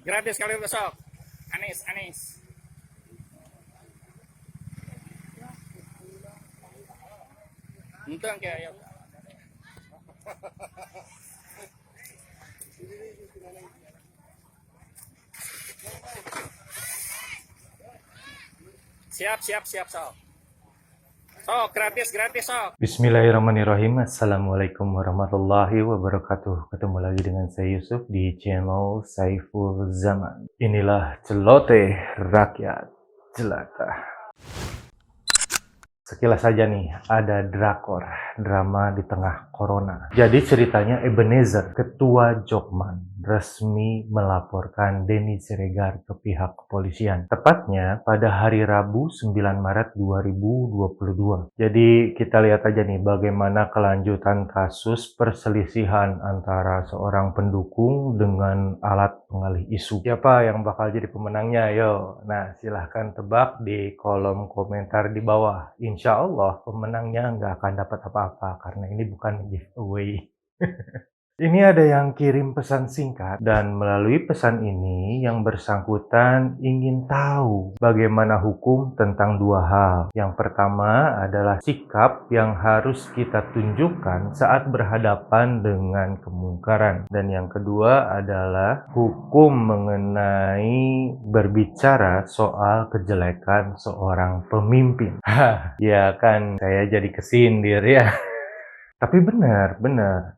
Gratis kali besok. Anis, Anis. Untung kayak siap sok. Sok gratis sok. Bismillahirrahmanirrahim. Assalamualaikum warahmatullahi wabarakatuh. Ketemu lagi dengan saya Yusuf di channel Saiful Zaman. Inilah celoteh rakyat jelata. Sekilas saja nih, ada drakor, drama di tengah corona. Jadi ceritanya Ebenezer, ketua Jokman, resmi melaporkan Denny Siregar ke pihak kepolisian. Tepatnya pada hari Rabu 9 Maret 2022. Jadi kita lihat aja nih bagaimana kelanjutan kasus perselisihan antara seorang pendukung dengan alat pengalih isu. Siapa yang bakal jadi pemenangnya? Yo, nah silahkan tebak di kolom komentar di bawah. Insya Allah pemenangnya nggak akan dapat apa-apa karena ini bukan giveaway. Ini ada yang kirim pesan singkat dan melalui pesan ini yang bersangkutan ingin tahu bagaimana hukum tentang dua hal. Yang pertama adalah sikap yang harus kita tunjukkan saat berhadapan dengan kemungkaran. Dan yang kedua adalah hukum mengenai berbicara soal kejelekan seorang pemimpin. Ya kan, saya jadi kesindir ya. Tapi benar,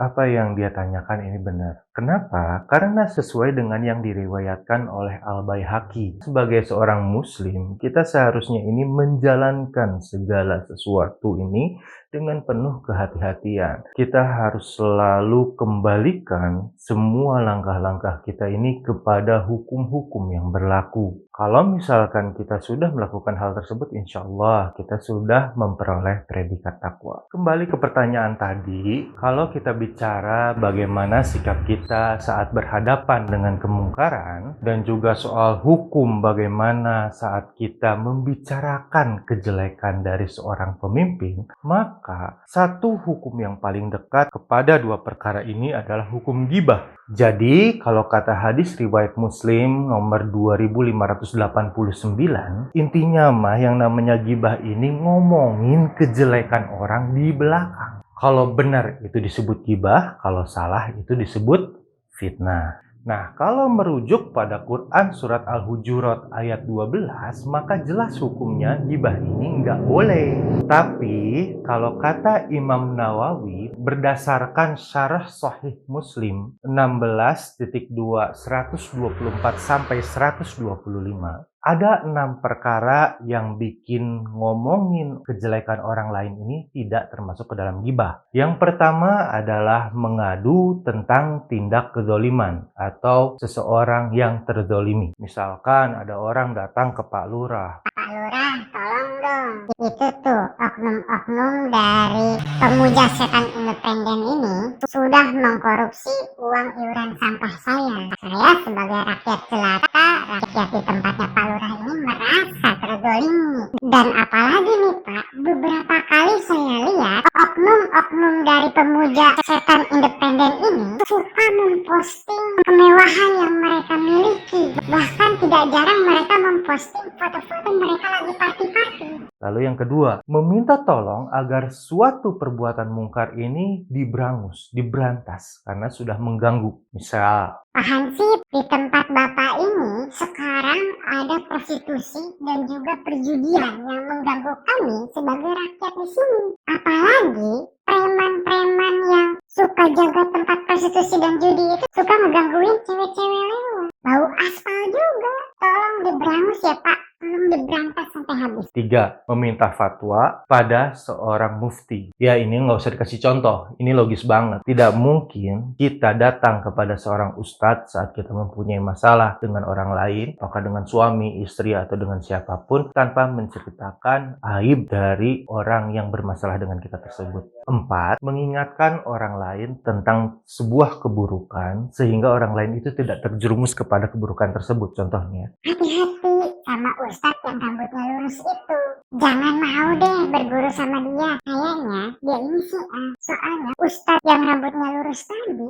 apa yang dia tanyakan ini benar. Kenapa? Karena sesuai dengan yang diriwayatkan oleh Al-Baihaqi. Sebagai seorang muslim, kita seharusnya ini menjalankan segala sesuatu ini dengan penuh kehati-hatian. Kita harus selalu kembalikan semua langkah-langkah kita ini kepada hukum-hukum yang berlaku. Kalau misalkan kita sudah melakukan hal tersebut, insya Allah kita sudah memperoleh predikat takwa. Kembali ke pertanyaan tadi, kalau kita bicara bagaimana sikap kita saat berhadapan dengan kemungkaran, dan juga soal hukum bagaimana saat kita membicarakan kejelekan dari seorang pemimpin, maka satu hukum yang paling dekat kepada dua perkara ini adalah hukum ghibah. Jadi, kalau kata hadis riwayat Muslim nomor 2589, intinya mah yang namanya ghibah ini ngomongin kejelekan orang di belakang. Kalau benar itu disebut ghibah, kalau salah itu disebut fitnah. Nah, kalau merujuk pada Quran surat Al-Hujurat ayat 12, maka jelas hukumnya ghibah ini nggak boleh. Tapi, kalau kata Imam Nawawi, berdasarkan syarah Sahih Muslim 16.2 124-125, ada 6 perkara yang bikin ngomongin kejelekan orang lain ini tidak termasuk ke dalam ghibah. Yang pertama adalah mengadu tentang tindak kezoliman atau seseorang yang terzolimi. Misalkan ada orang datang ke Pak Lurah. Pak Lurah, tolong dong. Itu tuh oknum-oknum dari pemuja setan independen ini sudah mengkorupsi uang iuran sampah saya. Saya sebagai rakyat jelata, rakyat di tempatnya Pak Lurah ini merasa terzolimi. Dan apalagi nih Pak, beberapa kali saya lihat oknum-oknum dari pemuja setan independen ini suka memposting kemewahan yang mereka miliki. Bahkan tidak jarang mereka memposting foto-foto mereka lagi party-party. Lalu yang kedua, meminta tolong agar suatu perbuatan mungkar ini diberantas karena sudah mengganggu. Misal, Pak Hansip, di tempat Bapak ini sekarang ada prostitusi dan juga perjudian yang mengganggu kami sebagai rakyat di sini. Apalagi preman-preman yang suka jaga tempat prostitusi dan judi itu suka ngegangguin cewek-cewek lewat. Bau aspal juga. Tolong diberangus ya Pak. Tolong diberantas sampai habis. 3. Meminta fatwa pada seorang mufti. Ya, ini nggak usah dikasih contoh. Ini logis banget. Tidak mungkin kita datang kepada seorang ustadz saat kita mempunyai masalah dengan orang lain, apakah dengan suami, istri, atau dengan siapapun, tanpa menceritakan aib dari orang yang bermasalah dengan kita tersebut. 4. Mengingatkan orang lain tentang sebuah keburukan, sehingga orang lain itu tidak terjerumus kepada keburukan tersebut. Contohnya, hati-hati sama ustadz yang rambutnya lurus itu. Jangan mau deh berguru sama dia. Kayaknya dia ini sih soalnya ustadz yang rambutnya lurus tadi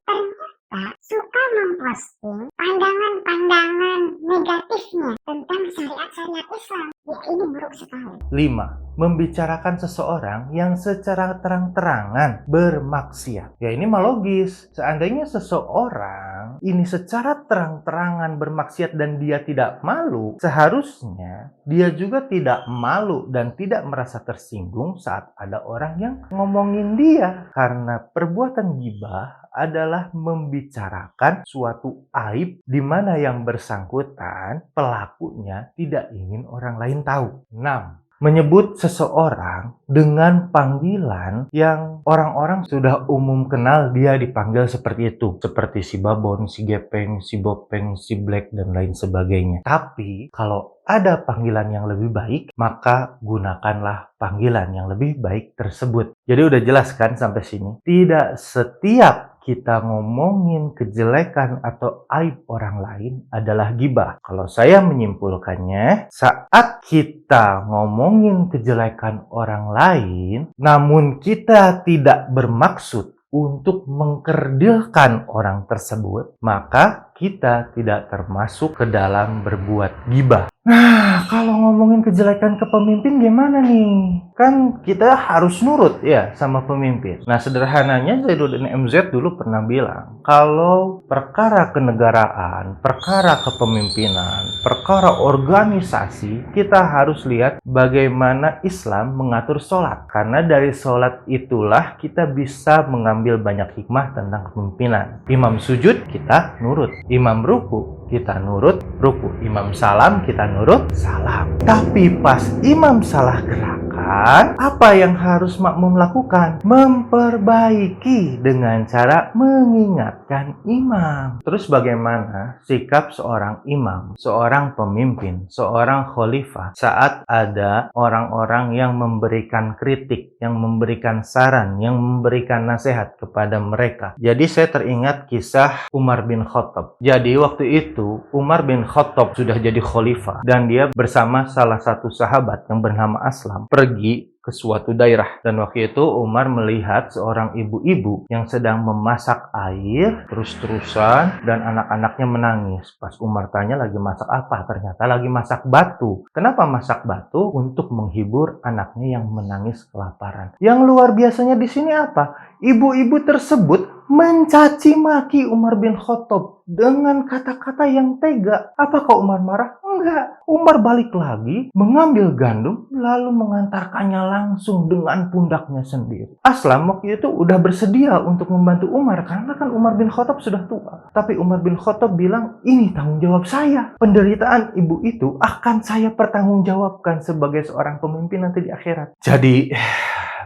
ternyata suka memposting pandangan-pandangan negatifnya tentang syariat-syariat Islam. Ya ini buruk sekali. 5. Membicarakan seseorang yang secara terang-terangan bermaksiat. Ya ini mah logis. Seandainya seseorang ini secara terang-terangan bermaksiat dan dia tidak malu, seharusnya dia juga tidak malu dan tidak merasa tersinggung saat ada orang yang ngomongin dia. Karena perbuatan ghibah adalah membicarakan suatu aib di mana yang bersangkutan pelakunya tidak ingin orang lain tahu. 6. Menyebut seseorang dengan panggilan yang orang-orang sudah umum kenal dia dipanggil seperti itu. Seperti si Babon, si Gepeng, si Bopeng, si Black, dan lain sebagainya. Tapi kalau ada panggilan yang lebih baik, maka gunakanlah panggilan yang lebih baik tersebut. Jadi udah jelas kan sampai sini? Tidak setiap kita ngomongin kejelekan atau aib orang lain adalah ghibah. Kalau saya menyimpulkannya, saat kita ngomongin kejelekan orang lain, namun kita tidak bermaksud untuk mengkerdilkan orang tersebut, maka kita tidak termasuk ke dalam berbuat ghibah. Nah, kalau ngomongin kejelekan ke pemimpin gimana nih? Kan kita harus nurut ya sama pemimpin. Nah, sederhananya Zainuddin MZ dulu pernah bilang, kalau perkara kenegaraan, perkara kepemimpinan, perkara organisasi, kita harus lihat bagaimana Islam mengatur sholat. Karena dari sholat itulah kita bisa mengambil banyak hikmah tentang kepemimpinan. Imam sujud, kita nurut. Imam ruku, kita nurut ruku. Imam salam, kita nurut salam. Tapi pas imam salah gerakan, apa yang harus makmum lakukan? Memperbaiki dengan cara mengingatkan imam. Terus bagaimana sikap seorang imam, seorang pemimpin, seorang khalifah saat ada orang-orang yang memberikan kritik, yang memberikan saran, yang memberikan nasihat kepada mereka? Jadi saya teringat kisah Umar bin Khattab. Jadi waktu itu Umar bin Khattab sudah jadi khalifah dan dia bersama salah satu sahabat yang bernama Aslam pergi ke suatu daerah. Dan waktu itu Umar melihat seorang ibu-ibu yang sedang memasak air terus-terusan dan anak-anaknya menangis. Pas Umar tanya lagi masak apa? Ternyata lagi masak batu. Kenapa masak batu? Untuk menghibur anaknya yang menangis kelaparan. Yang luar biasanya di sini apa? Ibu-ibu tersebut mencaci maki Umar bin Khattab dengan kata-kata yang tega. Apakah Umar marah? Enggak. Umar balik lagi, mengambil gandum, lalu mengantarkannya langsung dengan pundaknya sendiri. Aslam waktu itu udah bersedia untuk membantu Umar, karena kan Umar bin Khattab sudah tua. Tapi Umar bin Khattab bilang, ini tanggung jawab saya. Penderitaan ibu itu akan saya pertanggungjawabkan sebagai seorang pemimpin nanti di akhirat. Jadi,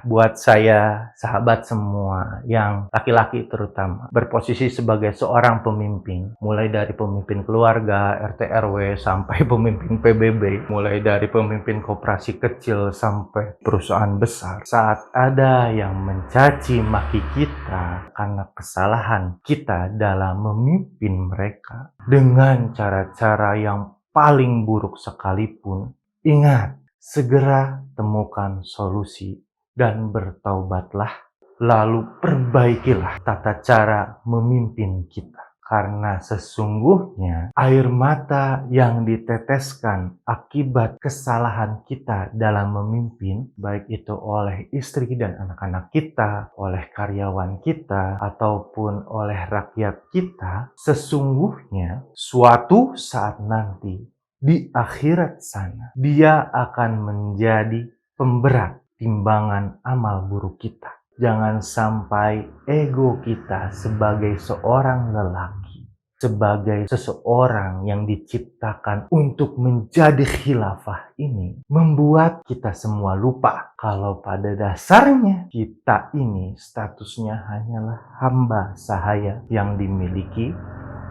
buat saya, sahabat semua, yang laki-laki terutama, berposisi sebagai seorang pemimpin, mulai dari pemimpin keluarga, RT RW, sampai pemimpin PBB, mulai dari pemimpin koperasi kecil sampai perusahaan besar, saat ada yang mencaci maki kita karena kesalahan kita dalam memimpin mereka dengan cara-cara yang paling buruk sekalipun, ingat, segera temukan solusi dan bertaubatlah, lalu perbaikilah tata cara memimpin kita. Karena sesungguhnya air mata yang diteteskan akibat kesalahan kita dalam memimpin, baik itu oleh istri dan anak-anak kita, oleh karyawan kita, ataupun oleh rakyat kita, sesungguhnya suatu saat nanti di akhirat sana, dia akan menjadi pemberat timbangan amal buruk kita. Jangan sampai ego kita sebagai seorang lelaki, sebagai seseorang yang diciptakan untuk menjadi khilafah ini, membuat kita semua lupa kalau pada dasarnya kita ini statusnya hanyalah hamba sahaya yang dimiliki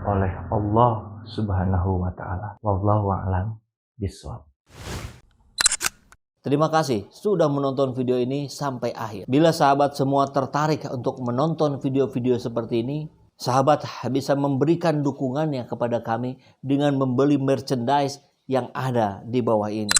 oleh Allah Subhanahu wa Ta'ala. Wallahu a'lam bishawab. Terima kasih sudah menonton video ini sampai akhir. Bila sahabat semua tertarik untuk menonton video-video seperti ini, sahabat bisa memberikan dukungannya kepada kami dengan membeli merchandise yang ada di bawah ini.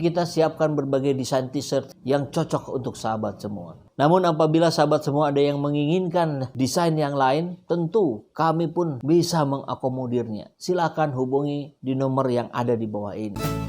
kita siapkan berbagai desain t-shirt yang cocok untuk sahabat semua. Namun apabila sahabat semua ada yang menginginkan desain yang lain, tentu kami pun bisa mengakomodirnya. Silakan hubungi di nomor yang ada di bawah ini.